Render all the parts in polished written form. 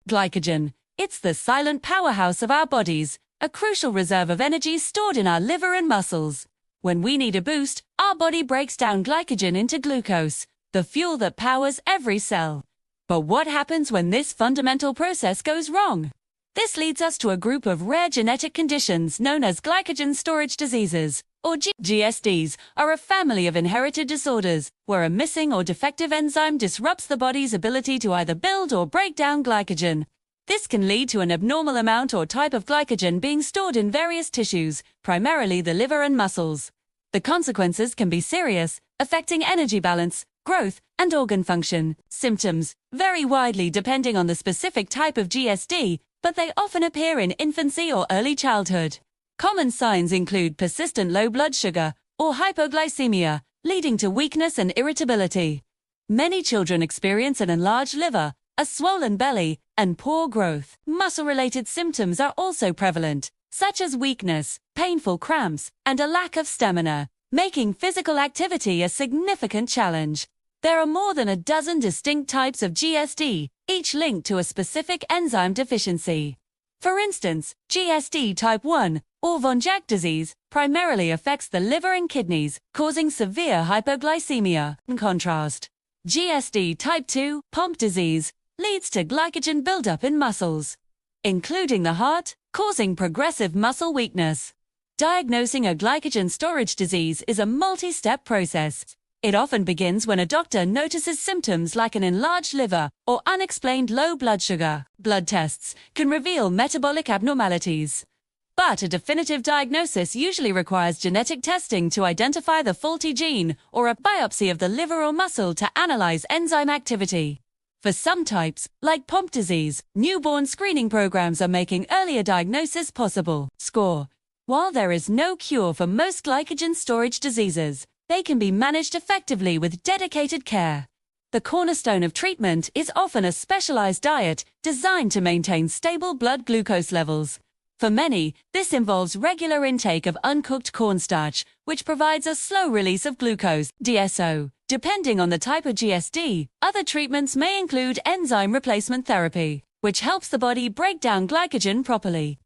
Glycogen. It's the silent powerhouse of our bodies, a crucial reserve of energy stored in our liver and muscles. When we need a boost, our body breaks down glycogen into glucose, the fuel that powers every cell. But what happens when this fundamental process goes wrong? This leads us to a group of rare genetic conditions known as glycogen storage diseases, or GSDs, are a family of inherited disorders where a missing or defective enzyme disrupts the body's ability to either build or break down glycogen. This can lead to an abnormal amount or type of glycogen being stored in various tissues, primarily the liver and muscles. The consequences can be serious, affecting energy balance, growth, and organ function. Symptoms vary widely depending on the specific type of GSD, but they often appear in infancy or early childhood. Common signs include persistent low blood sugar or hypoglycemia, leading to weakness and irritability. Many children experience an enlarged liver, a swollen belly, and poor growth. Muscle-related symptoms are also prevalent, such as weakness, painful cramps, and a lack of stamina, making physical activity a significant challenge. There are more than a dozen distinct types of GSD, each linked to a specific enzyme deficiency. For instance, GSD Type I, or von Jacques disease, primarily affects the liver and kidneys, causing severe hypoglycemia. In contrast, GSD Type II, Pompe disease, leads to glycogen buildup in muscles, including the heart, causing progressive muscle weakness. Diagnosing a glycogen storage disease is a multi-step process. It often begins when a doctor notices symptoms like an enlarged liver or unexplained low blood sugar. Blood tests can reveal metabolic abnormalities. But a definitive diagnosis usually requires genetic testing to identify the faulty gene or a biopsy of the liver or muscle to analyze enzyme activity. For some types, like Pompe disease, newborn screening programs are making earlier diagnosis possible. Score. While there is no cure for most glycogen storage diseases, they can be managed effectively with dedicated care. The cornerstone of treatment is often a specialized diet designed to maintain stable blood glucose levels. For many, this involves regular intake of uncooked cornstarch, which provides a slow release of glucose, DSO. Depending on the type of GSD, other treatments may include enzyme replacement therapy, which helps the body break down glycogen properly.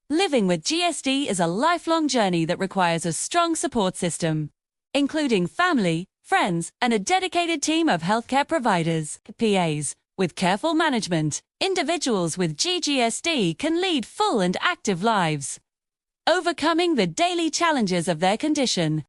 Living with GSD is a lifelong journey that requires a strong support system, including family, friends, and a dedicated team of healthcare providers, PAs. With careful management, individuals with GSD can lead full and active lives, overcoming the daily challenges of their condition